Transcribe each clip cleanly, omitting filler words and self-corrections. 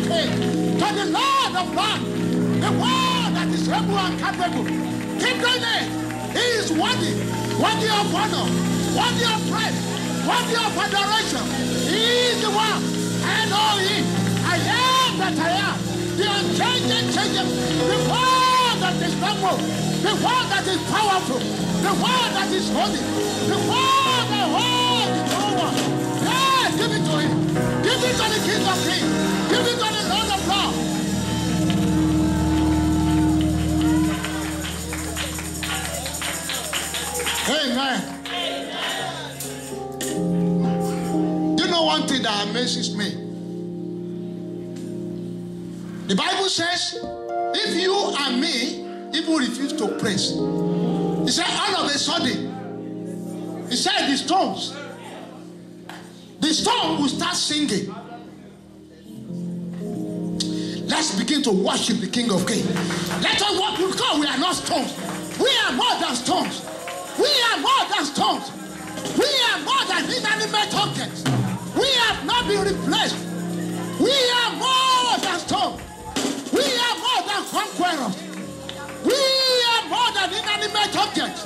King, to the Lord of Lords, the one that is able and capable. Keep doing it. He is worthy of honor, worthy of praise, worthy of adoration. He is the one. I know him. I am that I am. The unchanging changes. The one that is noble, the one that is powerful, the one that is holy, the one that holds the true one. Yeah, give it to him. Give it to the King of Kings. Give it to the Lord of Lords. Amen. You know one thing that amazes me? The Bible says, if you and me even refuse to praise, he said all of a sudden, he said the stones will start singing. Let's begin to worship the King of Kings. Let us walk because we are not stones. We are more than stones. We are more than stones. We are more than inanimate objects. We have not been replaced. We are more than stones. We are more than conquerors. We are more than inanimate objects.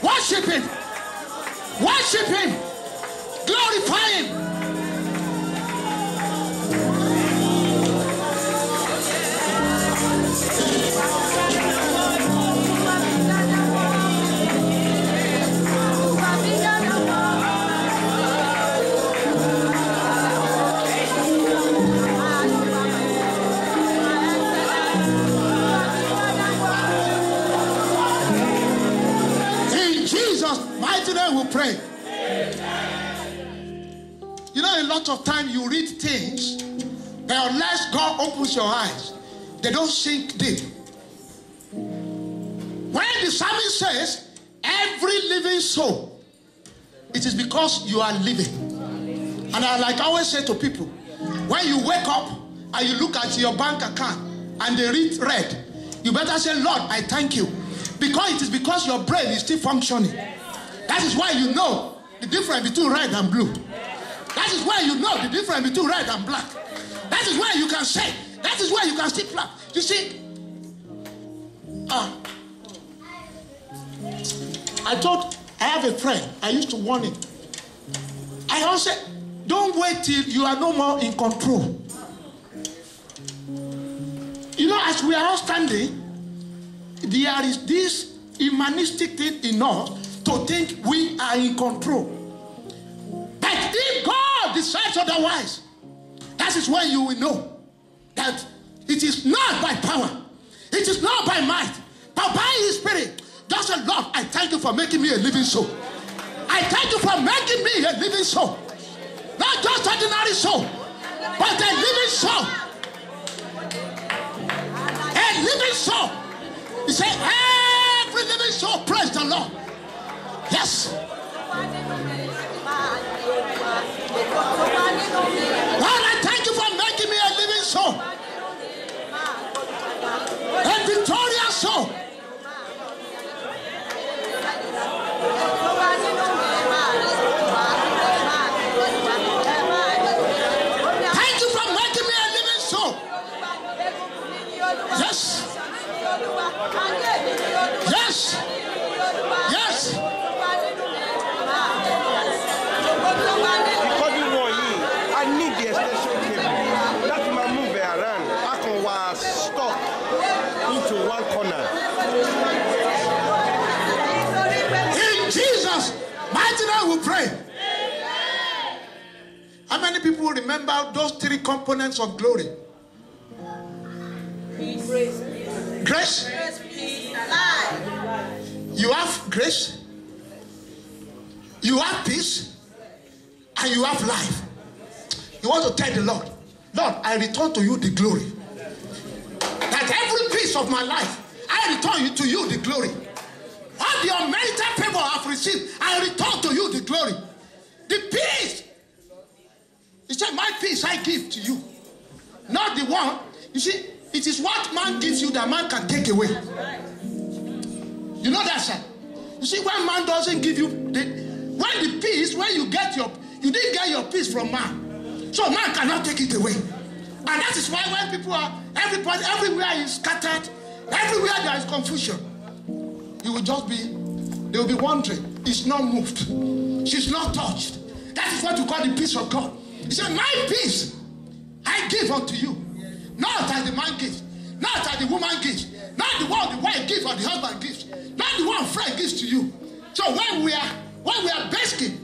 Worship him. Worship him. Glorify him. Will pray. You know, a lot of time you read things, but unless God opens your eyes, they don't sink deep. When the psalmist says, every living soul, it is because you are living. And I always say to people, when you wake up and you look at your bank account and they read red, you better say, Lord, I thank you. Because it is because your brain is still functioning. That is why you know the difference between red and blue. That is why you know the difference between red and black. That is why you can say. That is why you can see black. You see, I have a friend. I used to warn him. I always say, don't wait till you are no more in control. You know, as we are all standing, there is this humanistic thing in us to think we are in control. But if God decides otherwise, that is when you will know that it is not by power, it is not by might, but by his spirit. Just say, Lord, I thank you for making me a living soul. I thank you for making me a living soul. Not just ordinary soul, but a living soul. A living soul. He said, every living soul, praise the Lord. Yes. Lord, I thank you for making me a living soul. A victorious soul. Thank you for making me a living soul. Yes. Yes. Yes. Will pray. How many people remember those three components of glory? Grace. You have grace, you have peace, and you have life. You want to tell the Lord, Lord, I return to you the glory. That every piece of my life, I return to you the glory. All the unmerited favor I've received, I return to you the glory. The peace. He said, my peace I give to you. Not the one. You see, it is what man gives you that man can take away. You know that, sir? You see, when man doesn't give you, when the peace, when you didn't get your peace from man. So man cannot take it away. And that is why when people are, everybody, everywhere is scattered, everywhere there is confusion, you will just be, they will be wondering, it's not moved, she's not touched. That is what you call the peace of God. He said, my peace I give unto you, not as the man gives, not as the woman gives, not the one the wife gives or the husband gives, not the one friend gives to you. So when we are basking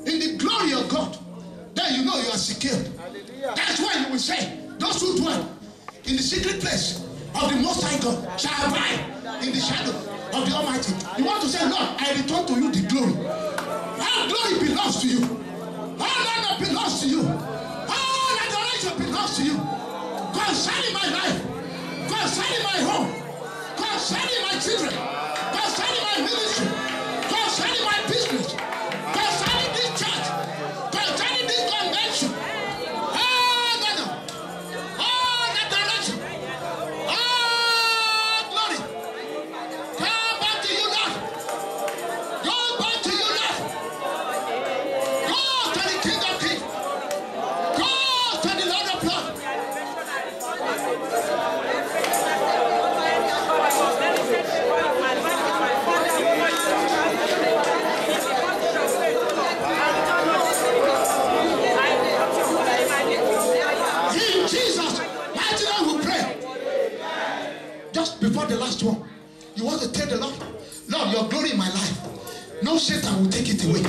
in the glory of God, then you know you are secured. That's why you will say, those who dwell in the secret place of the Most High God shall abide in the shadow of the Almighty. You want to say, Lord, I return to you the glory. All glory belongs to you. All honor belongs to you. All adoration belongs to you. Concerning my life, concerning my home, concerning my children, concerning my ministry, concerning my business, concerning this church, concerning this convention. All honor, all adoration, all glory. Come back to you, Lord. Go back to you, Lord. Go to the King of Kings. Go to the Lord of Lords. In Jesus' mighty name we pray. Just before the last one, you want to tell the Lord, Lord, your glory in my life, no Satan will take it away.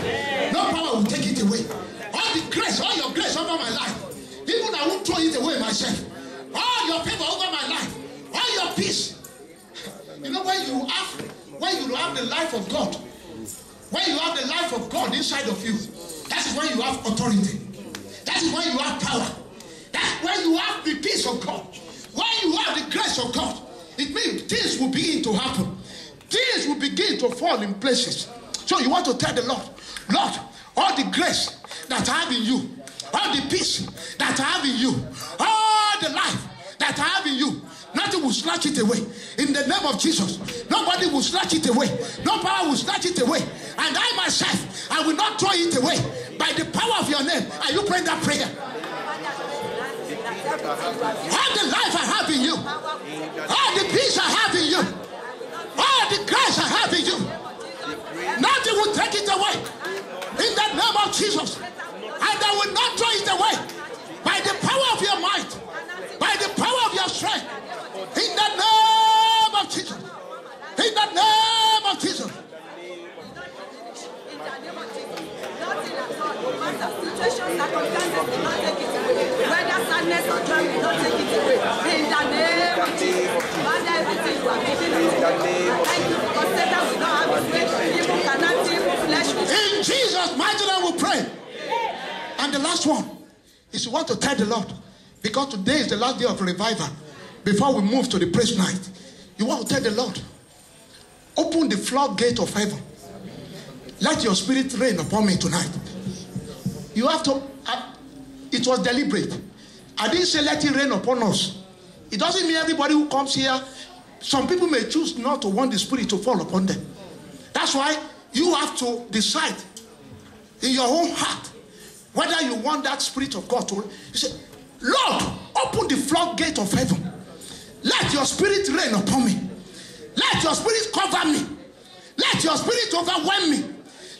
No power will take it away. All the grace, all your grace over my life, even I won't throw it away myself. All your favor over my life, all your peace. You know, when you have the life of God, when you have the life of God inside of you, that is when you have authority. That is when you have power. That's when you have the peace of God. When you have the grace of God, it means things will begin to happen. Things will begin to fall in places. So you want to tell the Lord, Lord, all the grace that I have in you, all the peace that I have in you, all the life that I have in you, nothing will snatch it away. In the name of Jesus, nobody will snatch it away. No power will snatch it away. And I myself, I will not throw it away. By the power of your name, are you praying that prayer? All the life I have in you, all the peace I have in you, all the grace I have in you, nothing will take it away. In the name of Jesus. And I will not throw it away. By the power of your might, by the power of your strength. In the name of Jesus. In the name of Jesus. Whether sadness or joy will not take it away. In the name of Jesus. Father, everything you are giving me. Thank you because Satan will not have his way. Evil cannot see evil flesh. In Jesus' mighty name we pray. And the last one is you want to tell the Lord, because today is the last day of revival. Before we move to the praise night, you want to tell the Lord, open the floodgate of heaven. Let your spirit reign upon me tonight. You have to, it was deliberate. I didn't say let it rain upon us. It doesn't mean everybody who comes here, some people may choose not to want the spirit to fall upon them. That's why you have to decide in your own heart whether you want that spirit of God to. You say, Lord, open the floodgate of heaven. Let your spirit reign upon me. Let your spirit cover me. Let your spirit overwhelm me.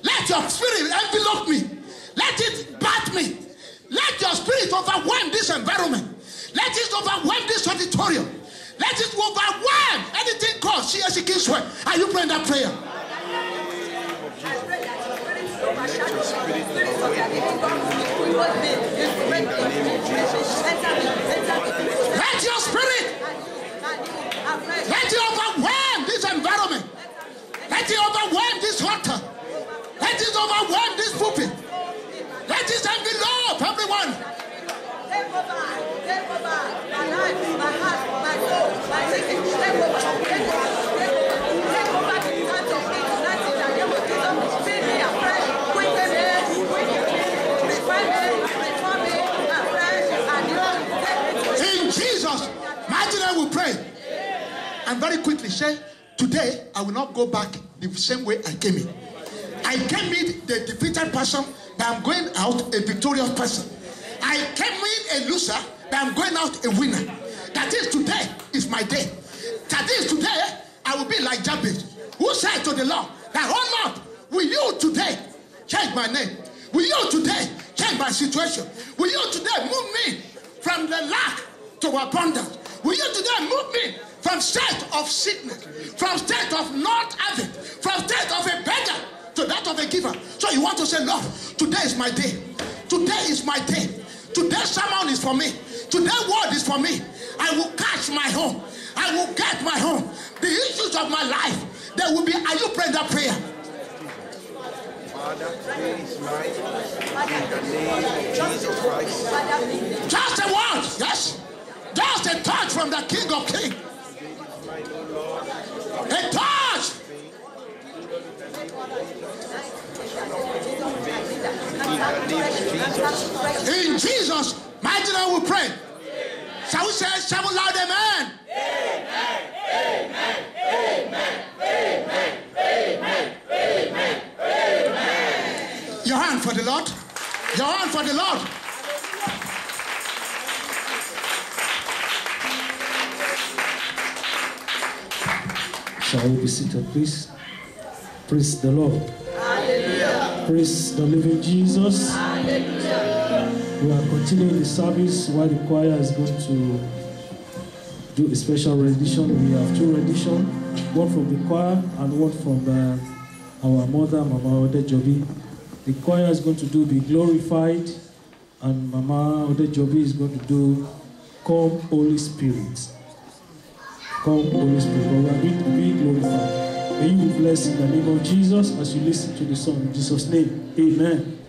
Let your spirit envelope me. Let it bat me. Let your spirit overwhelm this environment. Let it overwhelm this auditorium. Let it overwhelm anything called CSC Kingsway. Are you praying that prayer? Let your spirit, let it overwhelm this environment. Let it overwhelm this altar. Let it overwhelm this pulpit. Let it envelope everyone. Take over my life, my heart, my soul, my thinking. Take over the church of me tonight in the name of Jesus. Fill me afresh, quicken me, refine me afresh, and you. In Jesus' mighty name we pray. And very quickly say, today I will not go back the same way I came in. I came in the defeated person, but I'm going out a victorious person. I came in a loser, that I'm going out a winner. That is, today is my day. That is, today I will be like Jabez, who said to the Lord, that, oh Lord, will you today change my name? Will you today change my situation? Will you today move me from the lack to abundance? Will you today move me from state of sickness, from state of not having, from state of a beggar to that of a giver? So you want to say, Lord, today is my day. Today is my day. Today's sermon is for me. Today's word is for me. I will catch my home. I will get my home. The issues of my life, they will be, are you praying that prayer? Father, please, in the name of Jesus Christ. Just a word, yes. Just a touch from the King of Kings. A touch. In Jesus' mighty name we pray. Shall we say, shall we loud amen? Amen. Amen. Amen. Amen. Amen. Amen. Amen. Your hand for the Lord. Your hand for the Lord. Shall we be seated, please? Praise the Lord. Hallelujah. Praise the living Jesus. Hallelujah. We are continuing the service while the choir is going to do a special rendition. We have two renditions, one from the choir and one from our mother, Mama Odejobi. The choir is going to do Be Glorified, and Mama Odejobi is going to do Come Holy Spirit. Come Holy Spirit. We are going to be glorified. May you be blessed in the name of Jesus as you listen to the song. In Jesus' name, amen.